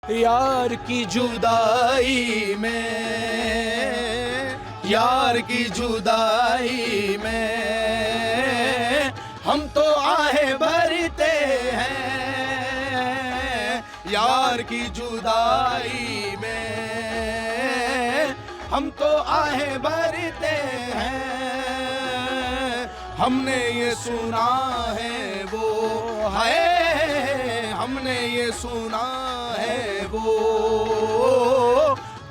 यार की जुदाई में, यार की जुदाई में हम तो आहें भरते हैं। यार की जुदाई में हम तो आहें भरते हैं। हमने ये सुना है वो है, हमने ये सुना है वो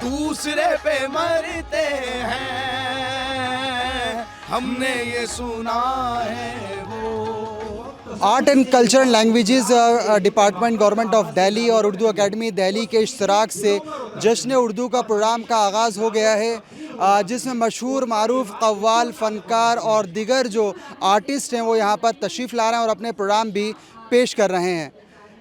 दूसरे पे मरते हैं। हमने ये सुना है वो। Art and culture and languages department government of Delhi और उर्दू एकेडमी दिल्ली के इश्तराक से जश्न उर्दू का प्रोग्राम का आगाज़ हो गया है, जिसमें मशहूर मारूफ कव्वाल फ़नकार और दिगर जो आर्टिस्ट हैं वो यहाँ पर तशरीफ़ ला रहे हैं और अपने प्रोग्राम भी पेश कर रहे हैं।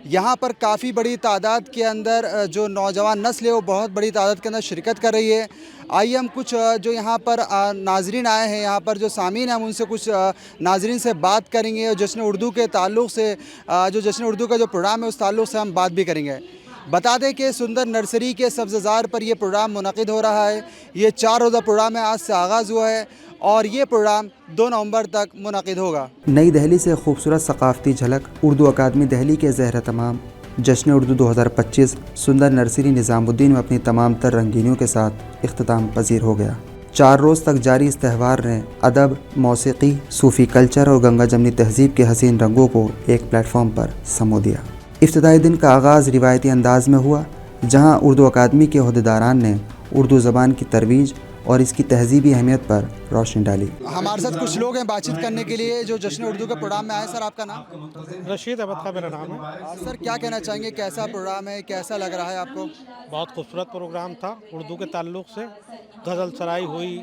यहाँ पर काफ़ी बड़ी तादाद के अंदर जो नौजवान नस्ल है वो बहुत बड़ी तादाद के अंदर शिरकत कर रही है। आइए हम कुछ जो यहाँ पर नाजरीन आए हैं, यहाँ पर जो सामीन हैं, हम उनसे कुछ नाजरीन से बात करेंगे और जश्न उर्दू के ताल्लुक़ से जो जश्न उर्दू का जो प्रोग्राम है उस ताल्लुक़ से हम बात भी करेंगे। बता दें कि सुंदर नर्सरी के सब्ज़ज़ार पर यह प्रोग्राम मुनक़िद हो रहा है। ये 4 रोज़ा प्रोग्राम है, आज से आगाज़ हुआ है और ये प्रोग्राम 2 नवंबर तक मुनक़िद होगा। नई दिल्ली से खूबसूरत सकाफ़ती झलक उर्दू अकादमी दिल्ली के ज़हर तमाम जश्न उर्दू 2025 सुंदर नर्सरी निज़ामुद्दीन में अपनी तमाम तर रंगीनियों के साथ इख्तिताम पजीर हो गया। 4 रोज़ तक जारी इस त्यौहार ने अदब, मौसीकी, सूफ़ी कल्चर और गंगा जमनी तहज़ीब के हसीन रंगों को एक प्लेटफॉर्म पर समो दिया। इफ्तिताई दिन का आगाज़ रिवायती अंदाज में हुआ, जहाँ उर्दू अकादमी के अहदेदारान ने उर्दू ज़बान की तरवीज और इसकी तहज़ीबी अहमियत पर रोशनी डाली। हमारे साथ कुछ लोग हैं बातचीत करने के लिए जो जश्न उर्दू के प्रोग्राम में आए। सर, आपका नाम? रशीद अहमद का मेरा नाम है। सर, क्या कहना चाहेंगे, कैसा प्रोग्राम है, कैसा लग रहा है आपको? बहुत खूबसूरत प्रोग्राम था। उर्दू के ताल्लुक़ से गज़ल सराई हुई,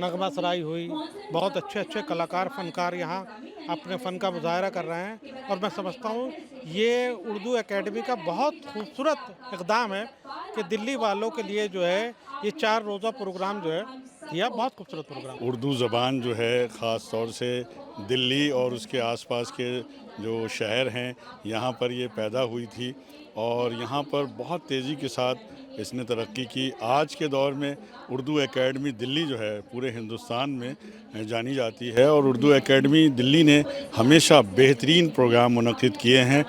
नगमा सराई हुई, बहुत अच्छे अच्छे कलाकार फ़नकार यहाँ अपने फ़न का मुज़ाहरा कर रहे हैं और मैं समझता हूँ ये उर्दू एकेडमी का बहुत खूबसूरत इक़दाम है कि दिल्ली वालों के लिए जो है ये 4 रोज़ा प्रोग्राम जो है यह बहुत खूबसूरत प्रोग्राम। उर्दू ज़बान जो है ख़ास तौर से दिल्ली और उसके आसपास के जो शहर हैं यहाँ पर ये पैदा हुई थी और यहाँ पर बहुत तेज़ी के साथ इसने तरक्की की। आज के दौर में उर्दू एकेडमी दिल्ली जो है पूरे हिंदुस्तान में जानी जाती है और उर्दू एकेडमी दिल्ली ने हमेशा बेहतरीन प्रोग्राम मुनक़िद किए हैं।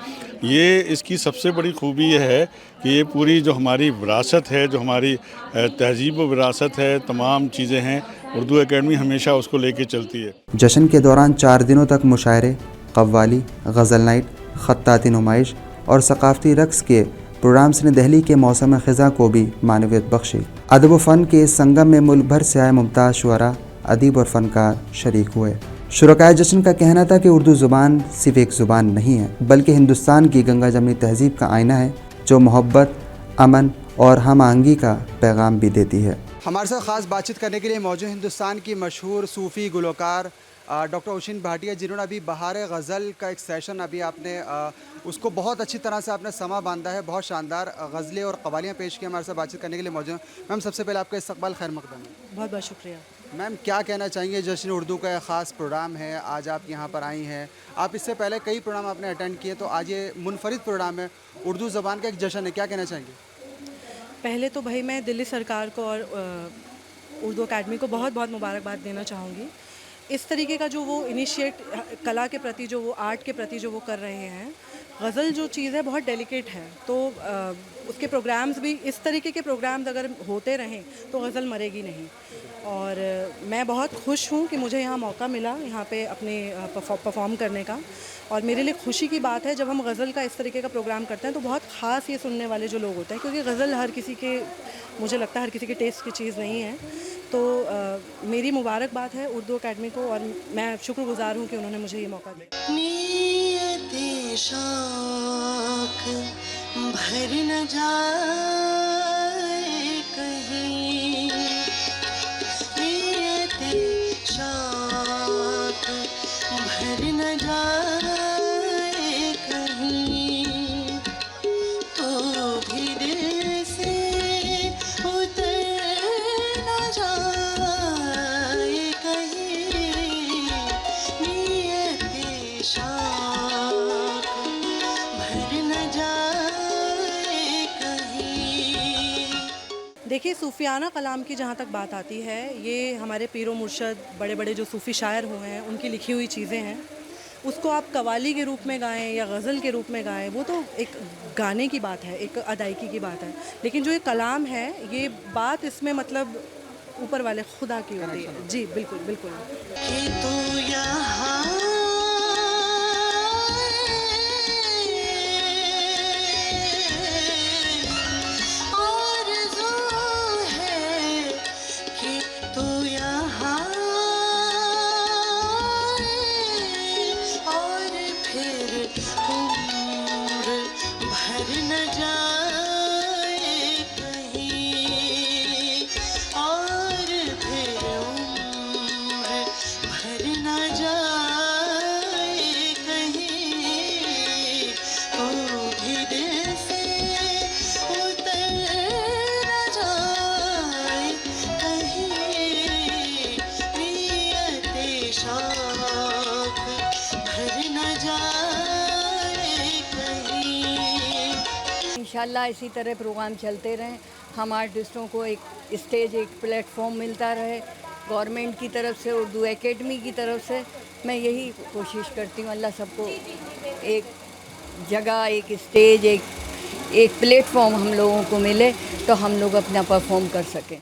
ये इसकी सबसे बड़ी खूबी यह है कि ये पूरी जो हमारी विरासत है, जो हमारी तहज़ीब व विरासत है, तमाम चीज़ें हैं, उर्दू एकेडमी हमेशा उसको लेके चलती है। जश्न के दौरान 4 दिनों तक मुशायरे, कव्वाली, गज़ल नाइट, ख़त्ताती नुमाइश और सकाफ़ती रक़्स के प्रोग्राम्स ने दिल्ली के मौसम ख़ज़ा को भी मानवियत बख्शी। अदब व फ़न के इस संगम में मुल्क भर से आए मुमताज़ शुअरा, अदीब और फ़नकार शरीक हुए। शुरकाए जश्न का कहना था कि उर्दू ज़ुबान सिर्फ़ एक ज़ुबान नहीं है बल्कि हिंदुस्तान की गंगा जमनी तहज़ीब का आईना है जो मोहब्बत, अमन और हम आहंगी का पैगाम भी देती है। हमारे साथ ख़ास बातचीत करने के लिए मौजूद हिंदुस्तान की मशहूर सूफ़ी गुलकार डॉक्टर ओशिन भाटिया, जिन्होंने अभी बहार गज़ल का एक सेशन अभी आपने उसको बहुत अच्छी तरह से आपने समा बांधा है, बहुत शानदार गज़लें और कवालियाँ पेश की। हमारे साथ बातचीत करने के लिए मौजूद मैम, सबसे पहले आपका इस्तकबाल खैर मक़दम है। बहुत बहुत शुक्रिया। मैम, क्या कहना चाहेंगे, जश्न उर्दू का एक ख़ास प्रोग्राम है, आज आप यहाँ पर आई हैं। आप इससे पहले कई प्रोग्राम आपने अटेंड किए, तो आज ये मुनफरिद प्रोग्राम है, उर्दू ज़बान का एक जश्न है, क्या कहना चाहेंगे? पहले तो भाई मैं दिल्ली सरकार को और उर्दू अकेडमी को बहुत बहुत मुबारकबाद देना चाहूँगी। इस तरीके का जो वो इनिशिएट कला के प्रति, जो वो आर्ट के प्रति जो वो कर रहे हैं, गज़ल जो चीज़ है बहुत डेलिकेट है, तो उसके प्रोग्राम्स भी इस तरीके के प्रोग्राम्स अगर होते रहें तो गज़ल मरेगी नहीं। और मैं बहुत खुश हूँ कि मुझे यहाँ मौका मिला यहाँ पे अपने परफॉर्म करने का, और मेरे लिए खुशी की बात है जब हम गज़ल का इस तरीके का प्रोग्राम करते हैं तो बहुत ख़ास ये सुनने वाले जो लोग होते हैं, क्योंकि गज़ल हर किसी के, मुझे लगता है हर किसी के टेस्ट की चीज़ नहीं है। तो मेरी मुबारकबाद है उर्दू अकेडमी को और मैं शुक्रगुज़ार हूँ कि उन्होंने मुझे ये मौका दिया। नियत शौक भर न जाए कहीं, नियत शौक भर न जाए कहीं, तो भी दिल से उतर न जाए कहीं, नियत शौक भर न जाए कहीं। देखिए, सूफियाना कलाम की जहाँ तक बात आती है, ये हमारे पीरो मुर्शद बड़े बड़े जो सूफ़ी शायर हुए हैं उनकी लिखी हुई चीज़ें हैं। उसको आप कव्वाली के रूप में गाएं या गज़ल के रूप में गाएं, वो तो एक गाने की बात है, एक अदायगी की बात है। लेकिन जो ये कलाम है, ये बात इसमें मतलब ऊपर वाले खुदा की होती है। जी बिल्कुल बिल्कुल। कि तू यहाँ आरज़ू है कि तू यहाँ और फिर उम्र भर न जाए कहीं, और फिर उम्र भर न जाए कहीं, तो भी दिल से उतर न जाए कहीं, नियत शौक भर न जाए कहीं। इंशाल्लाह इसी तरह प्रोग्राम चलते रहें, हम आर्टिस्टों को एक स्टेज, एक प्लेटफॉर्म मिलता रहे। गवर्नमेंट की तरफ से, उर्दू एकेडमी की तरफ से मैं यही कोशिश करती हूँ, अल्लाह सबको एक जगह, एक स्टेज, एक प्लेटफॉर्म हम लोगों को मिले तो हम लोग अपना परफॉर्म कर सकें।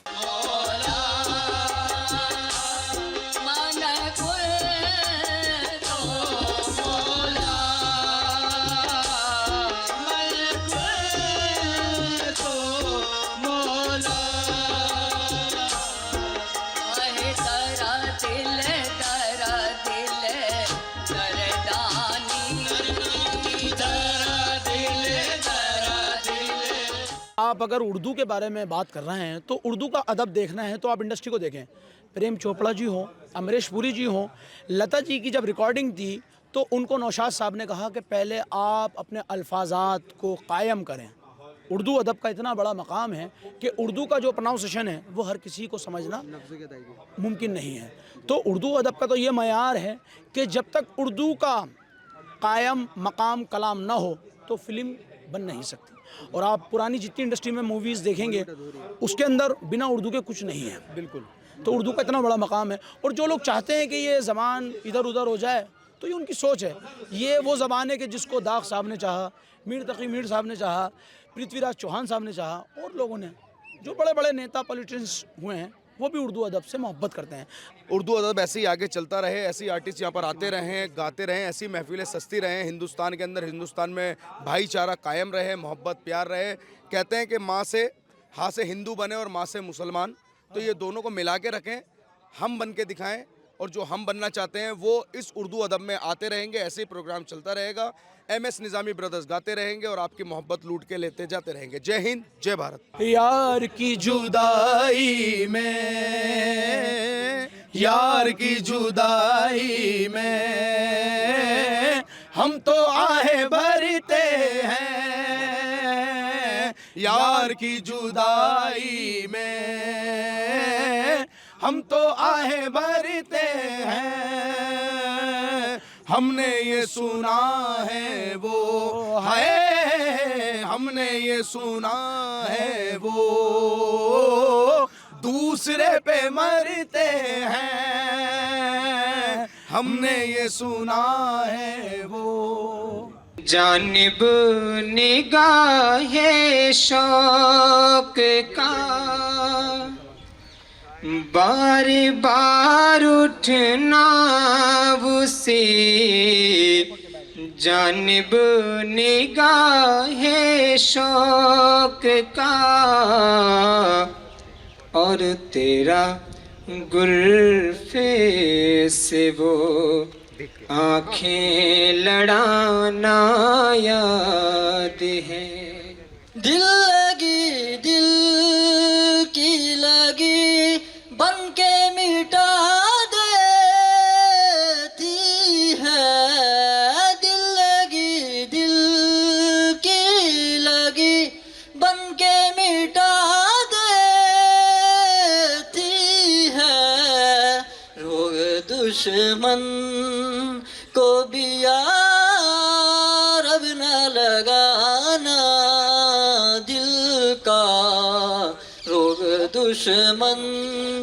आप अगर उर्दू के बारे में बात कर रहे हैं तो उर्दू का अदब देखना है तो आप इंडस्ट्री को देखें। प्रेम चोपड़ा जी हों, अमरीश पुरी जी हों, लता जी की जब रिकॉर्डिंग थी तो उनको नौशाद साहब ने कहा कि पहले आप अपने अल्फाजात को कायम करें। उर्दू अदब का इतना बड़ा मकाम है कि उर्दू का जो प्रोनाउंसिएशन है वो हर किसी को समझना मुमकिन नहीं है। तो उर्दू अदब का तो ये मयार है कि जब तक उर्दू का कायम मकाम कलाम ना हो तो फिल्म बन नहीं सकती। और आप पुरानी जितनी इंडस्ट्री में मूवीज़ देखेंगे उसके अंदर बिना उर्दू के कुछ नहीं है बिल्कुल। तो उर्दू का इतना बड़ा मकाम है। और जो लोग चाहते हैं कि ये ज़बान इधर उधर हो जाए तो ये उनकी सोच है। ये वो ज़बान है कि जिसको दाग साहब ने चाहा, मीर तकी मीर साहब ने चाहा, पृथ्वीराज चौहान साहब ने चाहा, और लोगों ने, जो बड़े बड़े नेता पॉलिटिशियंस हुए हैं वो भी उर्दू अदब से मोहब्बत करते हैं। उर्दू अदब ऐसे ही आगे चलता रहे, ऐसे आर्टिस्ट यहाँ पर आते रहें, गाते रहें, ऐसी महफिलें सस्ती रहें हिंदुस्तान के अंदर, हिंदुस्तान में भाईचारा कायम रहे, मोहब्बत प्यार रहे। कहते हैं कि माँ से हाँ से हिंदू बने और माँ से मुसलमान, तो ये दोनों को मिला के रखें, हम बन के दिखाएं, और जो हम बनना चाहते हैं वो इस उर्दू अदब में आते रहेंगे। ऐसे ही प्रोग्राम चलता रहेगा। MS निज़ामी ब्रदर्स गाते रहेंगे और आपकी मोहब्बत लूट के लेते जाते रहेंगे। जय हिंद, जय भारत। यार की जुदाई में, यार की जुदाई में हम तो आहें भरते हैं, यार की जुदाई में हम तो आहें भरते हैं। हमने ये सुना है वो है, हमने ये सुना है वो दूसरे पे मरते हैं, हमने ये सुना है वो। जानिब निगाहे शौक का बार बार उठना उसे, जानिब निगाहे शौक का, और तेरा गुल्फे से वो आँखें लड़ाना याद है। दिल लगी, दिल की लगी बन के मिटा देती है, दिल लगी, दिल की लगी बन के मिटा देती है। रोग दुश्मन को भी यार अब न लगाना, दिल का रोग दुश्मन।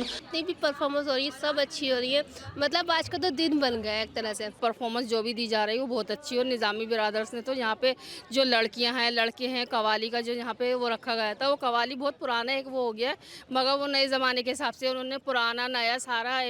जितनी भी परफॉर्मेंस हो रही है सब अच्छी हो रही है, मतलब आज का तो दिन बन गया है एक तरह से। परफॉर्मेंस जो भी दी जा रही है वो बहुत अच्छी है। और निज़ामी बिरादर्स ने तो यहाँ पे जो लड़कियाँ हैं लड़के हैं, कवाली का जो यहाँ पे वो रखा गया था, वो कवाली बहुत पुराना एक वो हो गया है, मगर वो नए ज़माने के हिसाब से उन्होंने पुराना नया सारा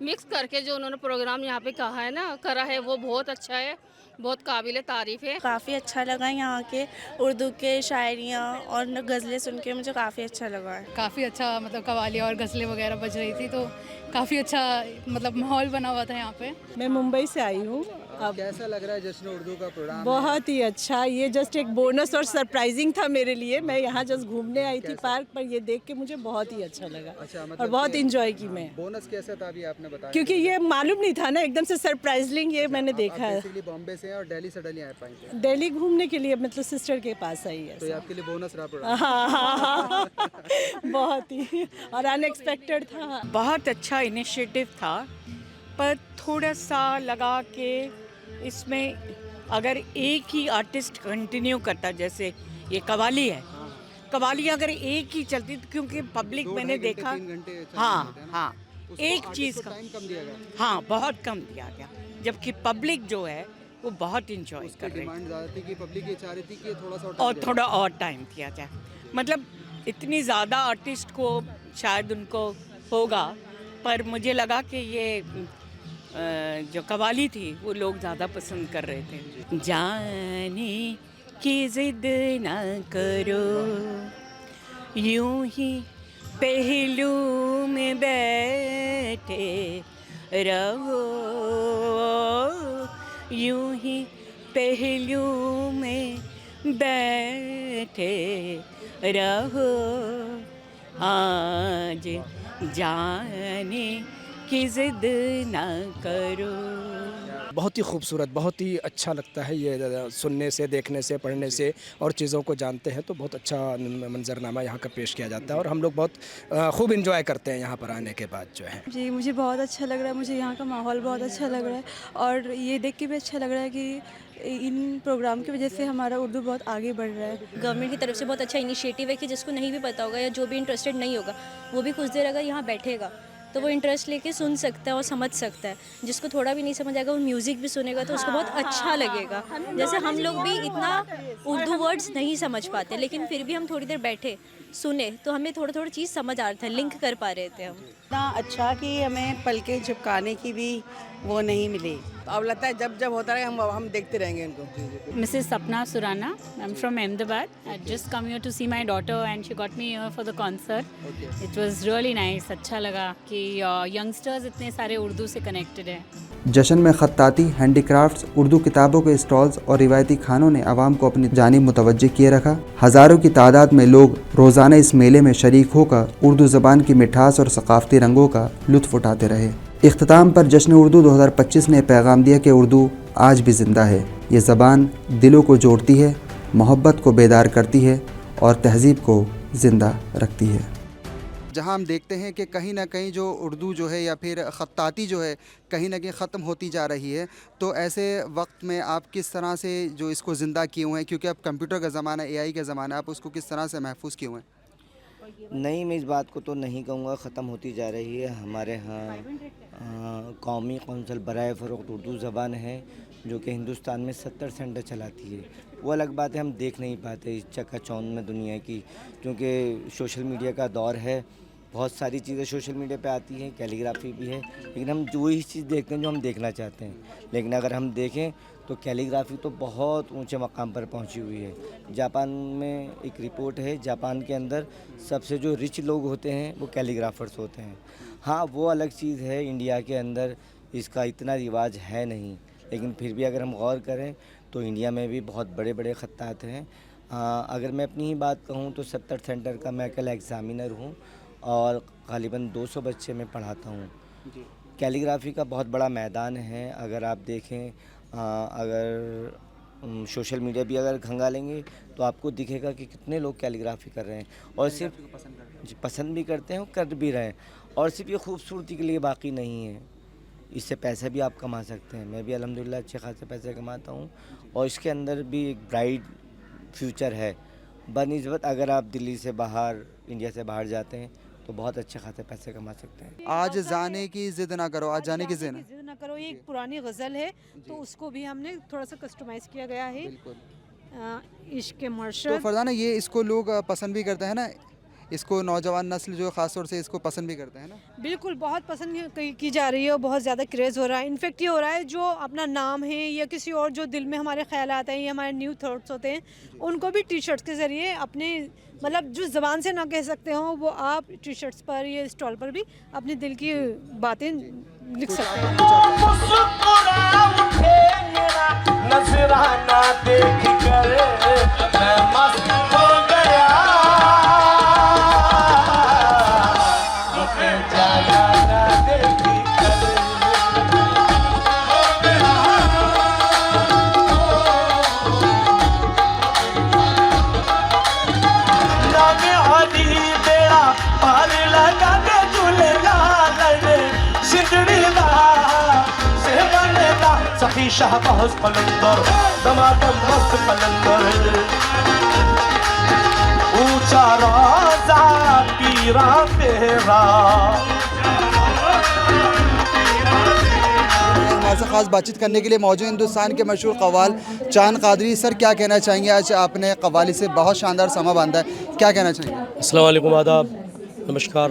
मिक्स करके जो उन्होंने प्रोग्राम यहाँ पे कहा है ना करा है, वो बहुत अच्छा है, बहुत काबिल तारीफ़ है। काफ़ी अच्छा लगा यहाँ के उर्दू के शायरियाँ और गज़लें सुन के मुझे काफ़ी अच्छा लगा है। काफ़ी अच्छा, मतलब कवाली और गज़लें वगैरह बज रही थी, तो काफ़ी अच्छा मतलब माहौल बना हुआ था यहाँ पे। मैं मुंबई से आई हूँ। अब कैसा लग रहा है जश्न उर्दू का प्रोग्राम? बहुत ही अच्छा, ये जस्ट एक बोनस और सरप्राइजिंग था मेरे लिए। मैं यहाँ जस्ट घूमने आई थी पार्क पर, ये देख के मुझे बहुत ही अच्छा लगा। अच्छा, मतलब और बहुत इंजॉय की मैं। बोनस कैसा था अभी आपने बताया? क्योंकि ये मालूम नहीं था ना, एकदम से सरप्राइजिंग ये मैंने देखा है। बेसिकली बॉम्बे से हैं और दिल्ली से आ पाएंगे? दिल्ली घूमने के लिए, मतलब सिस्टर के पास आई है। तो ये आपके लिए बोनस रहा प्रोग्राम? हाँ, बहुत ही और अनएक्सपेक्टेड था। बहुत अच्छा इनिशिएटिव था, पर थोड़ा सा लगा कि इसमें अगर एक ही आर्टिस्ट कंटिन्यू करता, जैसे ये कवाली है, कवाली अगर एक ही चलती, क्योंकि पब्लिक मैंने देखा, हाँ एक चीज़ का टाइम कम दिया गया। हाँ बहुत कम दिया गया, जबकि पब्लिक जो है वो बहुत इंजॉय कर रही डिमांड ज़्यादा थी कि पब्लिक ये चाह रही थी कि थोड़ा और टाइम दिया जाए। मतलब इतनी ज़्यादा आर्टिस्ट को शायद उनको होगा, पर मुझे लगा कि ये जो कवाली थी वो लोग ज़्यादा पसंद कर रहे थे। जाने की जिद ना करो, यूं ही पहलू में बैठे रहो, यूं ही पहलू में बैठे रहो, आज जाने की जिद ना करो। बहुत ही खूबसूरत, बहुत ही अच्छा लगता है ये सुनने से, देखने से, पढ़ने से, और चीज़ों को जानते हैं तो बहुत अच्छा मंजरनामा यहाँ का पेश किया जाता है और हम लोग बहुत खूब इंजॉय करते हैं यहाँ पर आने के बाद जो है। जी मुझे बहुत अच्छा लग रहा है, मुझे यहाँ का माहौल बहुत अच्छा लग रहा है और ये देख के भी अच्छा लग रहा है कि इन प्रोग्राम की वजह से हमारा उर्दू बहुत आगे बढ़ रहा है। गवर्नमेंट की तरफ से बहुत अच्छा इनिशिएटिव है कि जिसको नहीं भी पता होगा या जो भी इंटरेस्टेड नहीं होगा वो भी कुछ देर अगर यहाँ बैठेगा तो वो इंटरेस्ट लेके सुन सकता है और समझ सकता है। जिसको थोड़ा भी नहीं समझ आएगा वो म्यूज़िक भी सुनेगा तो उसको बहुत अच्छा लगेगा। जैसे हम लोग भी इतना उर्दू वर्ड्स नहीं समझ पाते, लेकिन फिर भी हम थोड़ी देर बैठे सुने तो हमें थोड़ा थोड़ा चीज़ समझ आ रहा था, लिंक कर पा रहे थे हम। इतना अच्छा कि हमें पलकें झपकाने की भी वो नहीं मिली। अब लगता है जब जब होता है हम देखते रहेंगे इनको। Mrs. Sapna Surana, I'm from Ahmedabad. I just come here to see my daughter and she got me here for the concert. It was really nice. अच्छा लगा कि youngsters इतने सारे उर्दू से connected हैं। जश्न में खत्ताती, हैंडीक्राफ्ट्स, उर्दू किताबों के स्टॉल्स और रिवायती खानों ने आवाम को अपनी जानिब मुतवज्जे किए रखा। हज़ारों की तादाद में लोग रोज़ाना इस मेले में शरीक होकर उर्दू ज़बान की मिठास और सकाफ़ती रंगों का लुत्फ़ उठाते रहे। इख्तिताम पर जश्न उर्दू 2025 ने पैगाम दिया कि उर्दू आज भी ज़िंदा है। ये ज़बान दिलों को जोड़ती है, मोहब्बत को बेदार करती है और तहज़ीब को ज़िंदा रखती है। जहाँ हम देखते हैं कि कहीं ना कहीं जो उर्दू जो है या फिर ख़त्ताती जो है कहीं ना कहीं ख़त्म होती जा रही है, तो ऐसे वक्त में आप किस तरह से जो इसको ज़िंदा किए हुए हैं, क्योंकि अब कंप्यूटर का ज़माना, AI का ज़माना, आप उसको किस तरह से महफूज किए हुए हैं? नहीं, मैं इस बात को तो नहीं कहूँगा ख़त्म होती जा रही है। हमारे यहाँ कौमी कौंसल बराए फ़रोग़्त उर्दू ज़बान है जो कि हिंदुस्तान में 70 सेंटर चलाती है। वो अलग बात है, हम देख नहीं पाते इस चकाचौंध में दुनिया की, क्योंकि सोशल मीडिया का दौर है। बहुत सारी चीज़ें सोशल मीडिया पे आती हैं, कैलीग्राफी भी है, लेकिन हम जो ही चीज़ देखते हैं जो हम देखना चाहते हैं। लेकिन अगर हम देखें तो कैलीग्राफी तो बहुत ऊंचे मकाम पर पहुंची हुई है। जापान में एक रिपोर्ट है, जापान के अंदर सबसे जो रिच लोग होते हैं वो कैलीग्राफर्स होते हैं। हाँ, वो अलग चीज़ है, इंडिया के अंदर इसका इतना रिवाज है नहीं, लेकिन फिर भी अगर हम गौर करें तो इंडिया में भी बहुत बड़े बड़े खत्तात हैं। अगर मैं अपनी ही बात कहूँ तो 70 सेंटर का मैं कल एग्ज़ामिनर हूँ और ग़ालिबन 200 बच्चे मैं पढ़ाता हूँ। कैलीग्राफी का बहुत बड़ा मैदान है। अगर आप देखें, अगर सोशल मीडिया भी अगर खंगालेंगे तो आपको दिखेगा कि कितने लोग कैलीग्राफी कर रहे हैं और सिर्फ पसंद भी करते हैं और कर भी रहे हैं। और सिर्फ ये खूबसूरती के लिए बाकी नहीं है, इससे पैसे भी आप कमा सकते हैं। मैं भी अल्हम्दुलिल्लाह अच्छे खासे पैसे कमाता हूँ और इसके अंदर भी एक ब्राइट फ्यूचर है। बनिस्बत अगर आप दिल्ली से बाहर, इंडिया से बाहर जाते हैं तो बहुत अच्छे खासे पैसे कमा सकते हैं। आज जाने की जिद ना करो, आज जाने की जिद जिद ना करो, ये एक पुरानी गज़ल है, तो उसको भी हमने थोड़ा सा कस्टमाइज़ किया गया है। इश्क तो मर्शद। फरजाना, ये इसको लोग पसंद भी करते हैं ना, इसको नौजवान नस्ल जो ख़ास तौर से इसको पसंद भी करते हैं ना। बिल्कुल, बहुत पसंद की जा रही है और बहुत ज़्यादा क्रेज़ हो रहा है। इनफेक्ट ये हो रहा है जो अपना नाम है या किसी और जो दिल में हमारे ख्याल आते हैं या हमारे न्यू थॉट्स होते हैं, उनको भी टी शर्ट्स के ज़रिए अपने मतलब जो ज़बान से ना कह सकते हो वो आप टी शर्ट्स पर या स्टॉल पर भी अपने दिल की बातें लिख सकते हैं। नजराना देख कर मैं मस्त हो गया, जाना ना देख कर नामे हरी बेड़ा पार लगा के झूलेला लड़े सिंदड़ी दा से बनेगा सखी शाहबाज कलंदर दमादम मस्त कलंदर ऊंचा रोजा पीरा तेरा। हमारे साथ खास बातचीत करने के लिए मौजूद हिंदुस्तान के मशहूर कव्वाल चांद कादरी। सर, क्या कहना चाहेंगे? आज आपने कव्वाली से बहुत शानदार समा बांधा है, क्या कहना चाहेंगे? अस्सलाम वालेकुम, आदाब, नमस्कार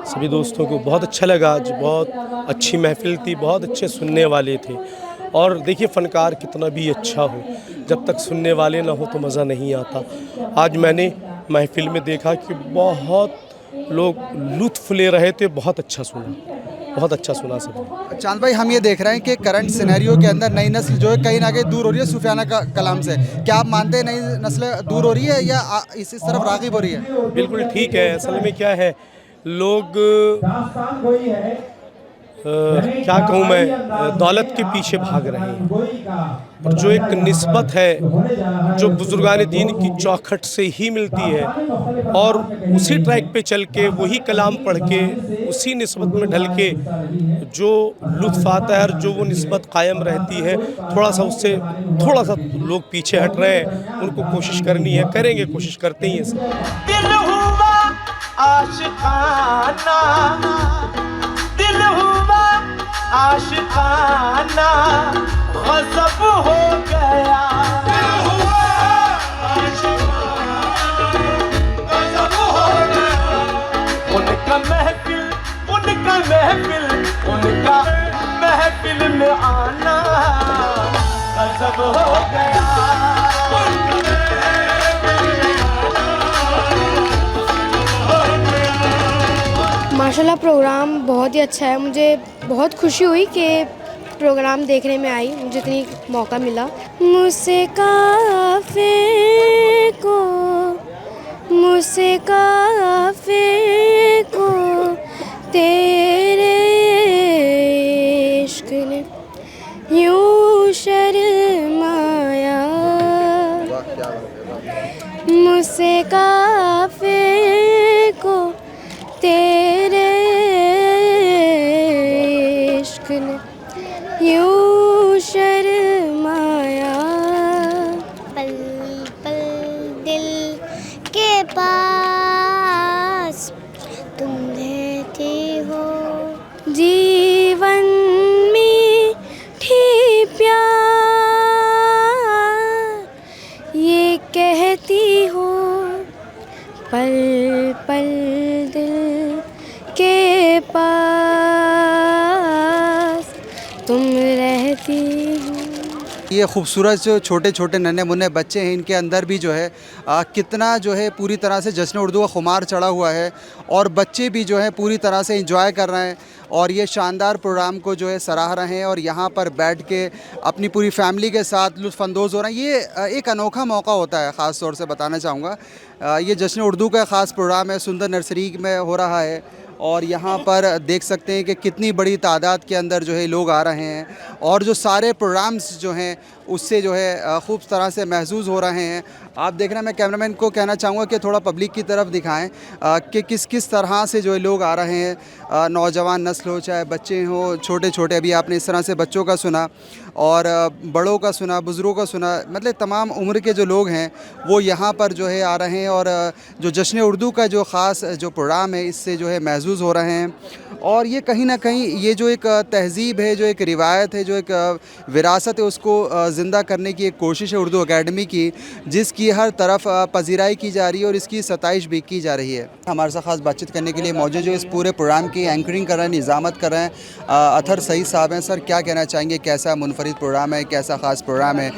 सभी दोस्तों को। बहुत अच्छा लगा, आज बहुत अच्छी महफिल थी, बहुत अच्छे सुनने वाले थे। और देखिए, फ़नकार कितना भी अच्छा हो, जब तक सुनने वाले ना हो तो मज़ा नहीं आता। आज मैंने महफिल में देखा कि बहुत लोग लुत्फ़ ले रहे थे, बहुत अच्छा सुना, बहुत अच्छा सुना सब। चांद भाई, हम ये देख रहे हैं कि करंट सिनेरियो के अंदर नई नस्ल जो है कहीं ना कहीं दूर हो रही है सूफियाना का कलाम से। क्या आप मानते हैं नई नस्ल दूर हो रही है या इस तरफ राग़िब हो रही है? बिल्कुल ठीक है। असल में क्या है, लोग क्या कहूँ मैं, दौलत के पीछे भाग रहे हैं और जो एक निस्बत है जो बुजुर्गान दीन की चौखट से ही मिलती है, और उसी ट्रैक पे चल के वही कलाम पढ़ के उसी निस्बत में ढल के जो लुत्फ़ आता है और जो वो निस्बत कायम रहती है, थोड़ा सा उससे थोड़ा सा लोग पीछे हट रहे हैं। उनको कोशिश करनी है, करेंगे, कोशिश करते ही हैं सब। दिल हुआ आशिकाना, दिल हुआ आशिकाना, गज़ब हो गया, दिल हुआ आशिकाना, गज़ब हो गया। उनका महफिल, उनका महफिल, उनका महफिल में आना गज़ब हो गया। माशाल्लाह, प्रोग्राम बहुत ही अच्छा है। मुझे बहुत खुशी हुई कि प्रोग्राम देखने में आई, मुझे इतनी मौका मिला। मुझसे काफ़े को, मुझसे काफ़े को तेरे इश्क ने यूं शर्माया, मुझसे काफ़े को तेरे इश्क ने यूं शर्माया। पल पल दिल के पास तुम रहते हो, जीवन मीठी प्यार ये कहती हो, पल पल दिल के पास तुम रहती हो। ये खूबसूरत जो छोटे छोटे नन्हे मुन्ने बच्चे हैं, इनके अंदर भी जो है कितना जो है पूरी तरह से जश्न उर्दू का खुमार चढ़ा हुआ है, और बच्चे भी जो है पूरी तरह से इंजॉय कर रहे हैं और ये शानदार प्रोग्राम को जो है सराह रहे हैं और यहाँ पर बैठ के अपनी पूरी फैमिली के साथ लुत्फ़अंदोज़ हो रहे हैं। ये एक अनोखा मौका होता है, ख़ास तौर से बताना चाहूँगा। ये जश्न उर्दू का ख़ास प्रोग्राम है, सुंदर नर्सरी में हो रहा है, और यहाँ पर देख सकते हैं कि कितनी बड़ी तादाद के अंदर जो है लोग आ रहे हैं, और जो सारे प्रोग्राम्स जो हैं उससे जो है खूब तरह से महसूस हो रहे हैं। आप देख रहे हैं, मैं कैमरामैन को कहना चाहूँगा कि थोड़ा पब्लिक की तरफ दिखाएं कि किस किस तरह से जो है लोग आ रहे हैं, नौजवान नस्ल हो चाहे बच्चे हों, छोटे छोटे, अभी आपने इस तरह से बच्चों का सुना, और बड़ों का सुना, बुज़ुर्गों का सुना, मतलब तमाम उम्र के जो लोग हैं वो यहाँ पर जो है आ रहे हैं और जो जश्न उर्दू का जो ख़ास जो प्रोग्राम है इससे जो है महजूज़ हो रहे हैं। और ये कहीं ना कहीं ये जो एक तहज़ीब है, जो एक रिवायत है, जो एक विरासत है, उसको ज़िंदा करने की एक कोशिश है उर्दू अकेडमी की, जिसकी हर तरफ पजीराई की जा रही है और इसकी सताइश भी की जा रही है। हमारे साथ ख़ास बातचीत करने के लिए मौजूद जो इस पूरे प्रोग्राम की एंकरिंग कर रहे हैं, निज़ामत कर रहे हैं, अतहर सईद साहब हैं। सर, क्या कहना चाहेंगे, कैसा मुनफरिद प्रोग्राम है, कैसा ख़ास प्रोग्राम है?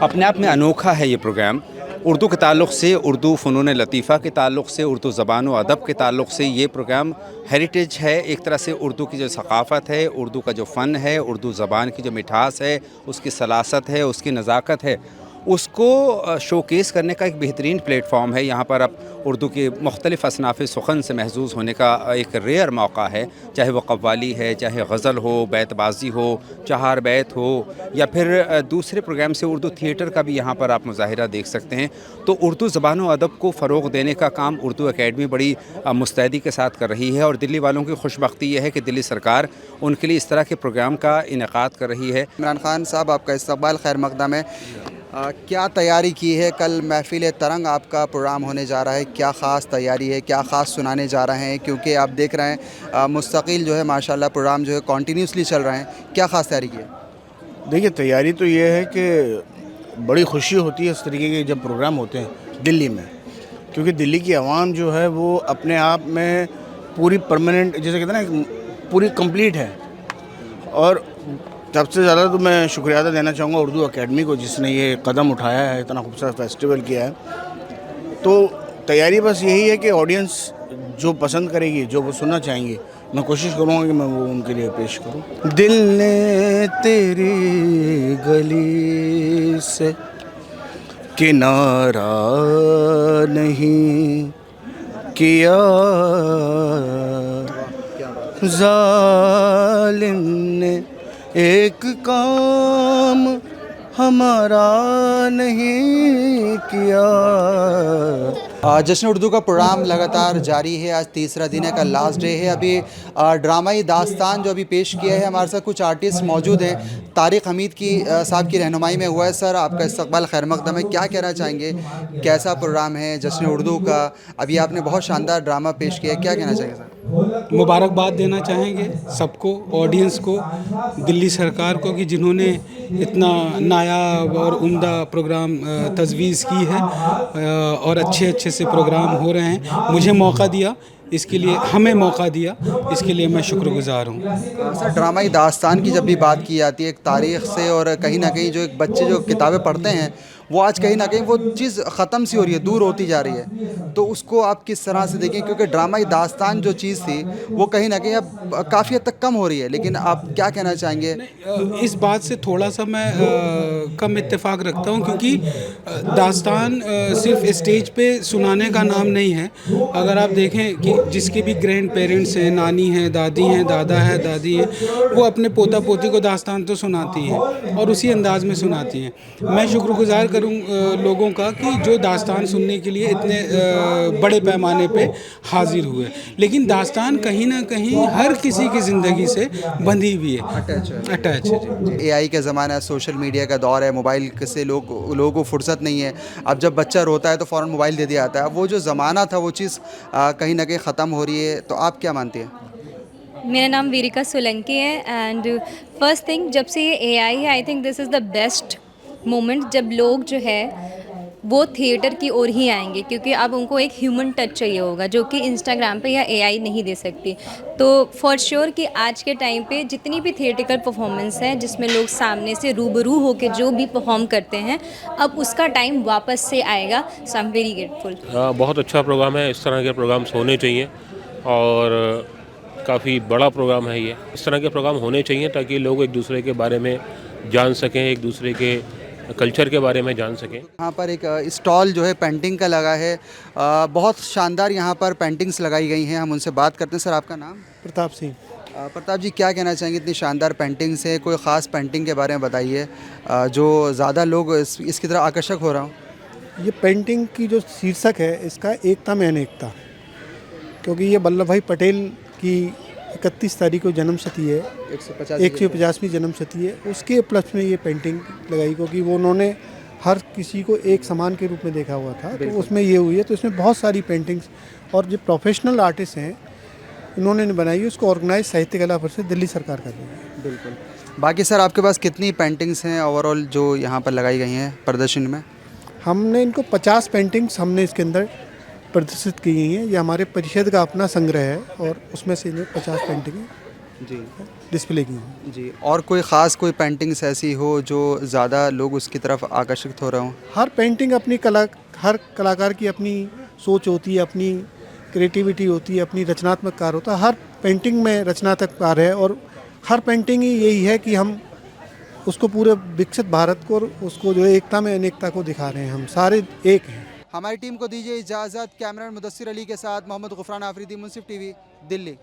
अपने आप में अनोखा है ये प्रोग्राम। उर्दू के ताल्लुक़ से, उर्दू फ़नून लतीफ़ा के ताल्लुक़ से, उर्दू ज़बान व अदब के ताल्लुक़ से ये प्रोग्राम हेरिटेज है। एक तरह से उर्दू की जो सक़ाफ़त है, उर्दू का जो फ़न है, उर्दू ज़बान की जो मिठास है, उसकी सलासत है, उसकी नज़ाकत है, उसको शोकेस करने का एक बेहतरीन प्लेटफॉर्म है। यहाँ पर अब उर्दू के मुख्तलिफ़ असनाफ़ सुखन से महजूज़ होने का एक रेयर मौका है, चाहे वो कव्वाली है, चाहे गज़ल हो, बैतबाजी हो, चहार बैत हो, या फिर दूसरे प्रोग्राम से उर्दू थिएटर का भी यहाँ पर आप मुज़ाहिरा देख सकते हैं। तो उर्दू ज़बान व अदब को फ़रोग़ देने का काम उर्दू अकेडमी बड़ी मुस्तैदी के साथ कर रही है। और दिल्ली वालों की खुशबख्ती यह है कि दिल्ली सरकार उनके लिए इस तरह के प्रोग्राम का इनेकाद कर रही है। इमरान खान साहब, आपका इस्तकबाल खैर मक़दम है। क्या तैयारी की है? कल महफिल तरंग आपका प्रोग्राम होने जा रहा है, क्या ख़ास तैयारी है, क्या ख़ास सुनाने जा रहे हैं? क्योंकि आप देख रहे हैं मुस्तकिल जो है माशाल्लाह प्रोग्राम जो है कॉन्टीन्यूसली चल रहे हैं, क्या ख़ास तैयारी की है? देखिए, तैयारी तो ये है कि बड़ी खुशी होती है इस तरीके के जब प्रोग्राम होते हैं दिल्ली में, क्योंकि दिल्ली की आवाम जो है वो अपने आप में पूरी परमानेंट, जैसे कहते हैं ना, पूरी कंप्लीट है। और सबसे ज़्यादा तो मैं शुक्रिया अदा देना चाहूँगा उर्दू अकेडमी को, जिसने ये कदम उठाया है, इतना खूबसूरत फेस्टिवल किया है। तो तैयारी बस यही है कि ऑडियंस जो पसंद करेगी, जो वो सुनना चाहेंगी, मैं कोशिश करूँगा कि मैं वो उनके लिए पेश करूँ। दिल ने तेरी गली से किनारा नहीं किया, जालिम ने एक काम हमारा नहीं किया। जश्न उर्दू का प्रोग्राम लगातार जारी है, आज तीसरा दिन है, कल लास्ट डे है। अभी ड्रामाई दास्तान जो अभी पेश किया है, हमारे साथ कुछ आर्टिस्ट मौजूद हैं। तारिक हमीद की साहब की रहनुमाई में हुआ है। सर, आपका इस्तकबाल खैर मक़दम है, क्या कहना चाहेंगे, कैसा प्रोग्राम है जश्न उर्दू का? अभी आपने बहुत शानदार ड्रामा पेश किया है, क्या कहना चाहेंगे सर? मुबारकबाद देना चाहेंगे सबको, ऑडियंस को, दिल्ली सरकार को, कि जिन्होंने इतना नायाब और उम्दा प्रोग्राम तजवीज़ की है और अच्छे से प्रोग्राम हो रहे हैं। मुझे मौका दिया, इसके लिए हमें मौका दिया, इसके लिए मैं शुक्रगुज़ार हूँ। सर, ड्रामाई दास्तान की जब भी बात की जाती है एक तारीख़ से, और कहीं ना कहीं जो एक बच्चे जो किताबें पढ़ते हैं वो आज कहीं ना कहीं वो चीज़ ख़त्म सी हो रही है, दूर होती जा रही है, तो उसको आप किस तरह से देखें? क्योंकि ड्रामाई दास्तान जो चीज़ थी वो कहीं ना कहीं अब काफ़ी हद तक कम हो रही है, लेकिन आप क्या कहना चाहेंगे? इस बात से थोड़ा सा मैं कम इत्तेफाक रखता हूँ, क्योंकि दास्तान सिर्फ स्टेज पे सुनाने का नाम नहीं है। अगर आप देखें कि जिसके भी ग्रैंड पेरेंट्स हैं, नानी हैं, दादी हैं, दादा है, दादी हैं, वो अपने पोता पोती को दास्तान तो सुनाती हैं और उसी अंदाज़ में सुनाती हैं। मैं शुक्रगुज़ार करूँ लोगों का कि जो दास्तान सुनने के लिए इतने बड़े पैमाने पे हाजिर हुए, लेकिन दास्तान कहीं ना कहीं हर किसी की ज़िंदगी से बंधी हुई है, अटैच है। AI का ज़माना है, सोशल मीडिया का दौर है, मोबाइल से लोगों को फुर्सत नहीं है। अब जब बच्चा रोता है तो फ़ौरन मोबाइल दे दिया जाता है। वो जो ज़माना था वो चीज़ कहीं ना कहीं ख़त्म हो रही है, तो आप क्या मानती हैं? मेरा नाम वीरिका सोलंकी है एंड फर्स्ट थिंग, जब से ये AI है, I think this is the best moment जब लोग जो है वो थिएटर की ओर ही आएंगे, क्योंकि अब उनको एक ह्यूमन टच चाहिए होगा जो कि इंस्टाग्राम पे या AI नहीं दे सकती। तो फॉर श्योर कि आज के टाइम पे जितनी भी थिएटिकल परफॉर्मेंस है जिसमें लोग सामने से रूबरू होके जो भी परफॉर्म करते हैं, अब उसका टाइम वापस से आएगा। सो आई एम वेरी ग्रेटफुल। बहुत अच्छा प्रोग्राम है, इस तरह के प्रोग्राम्स होने चाहिए और काफ़ी बड़ा प्रोग्राम है ये। इस तरह के प्रोग्राम होने चाहिए ताकि लोग एक दूसरे के बारे में जान सकें, एक दूसरे के कल्चर के बारे में जान सकें। यहाँ पर एक स्टॉल जो है पेंटिंग का लगा है, बहुत शानदार यहाँ पर पेंटिंग्स लगाई गई हैं। हम उनसे बात करते हैं। सर, आपका नाम? प्रताप सिंह। प्रताप जी, क्या कहना चाहेंगे, इतनी शानदार पेंटिंग्स है, कोई ख़ास पेंटिंग के बारे में बताइए जो ज़्यादा लोग इसकी तरफ आकर्षक हो रहा हो? ये पेंटिंग की जो शीर्षक है इसका एकता में अनेकता, क्योंकि ये वल्लभ भाई पटेल की 31 तारीख को जन्म शती है, 150वीं जन्म शती है, उसके उपलक्ष्य में ये पेंटिंग लगाई, क्योंकि वो उन्होंने हर किसी को एक समान के रूप में देखा हुआ था, तो उसमें ये हुई है। तो इसमें बहुत सारी पेंटिंग्स और जो प्रोफेशनल आर्टिस्ट हैं इन्होंने बनाई है। उसको ऑर्गेनाइज साहित्य कला परिषद दिल्ली सरकार कर रही है। बिल्कुल। बाकी सर आपके पास कितनी पेंटिंग्स हैं ओवरऑल जो यहाँ पर लगाई गई हैं प्रदर्शनी में? हमने इनको 50 पेंटिंग्स हमने इसके अंदर प्रदर्शित की गई हैं। ये हमारे परिषद का अपना संग्रह है और उसमें से इन्हें 50 पेंटिंगें जी डिस्प्ले की हैं। जी, और कोई ख़ास कोई पेंटिंग्स ऐसी हो जो ज़्यादा लोग उसकी तरफ आकर्षित हो रहे हों? हर पेंटिंग अपनी हर कलाकार की अपनी सोच होती है, अपनी क्रिएटिविटी होती है, अपनी रचनात्मक कार्य होता है। हर पेंटिंग में रचनात्मक कार्य है और हर पेंटिंग ही यही है कि हम उसको पूरे विकसित भारत को और उसको जो एकता में अनेकता को दिखा रहे हैं। हम सारे एक हैं। हमारी टीम को दीजिए इजाज़त। कैमरामैन मुदस्सिर अली के साथ मोहम्मद गुफरान आफरीदी, मुंसिफ टीवी, दिल्ली।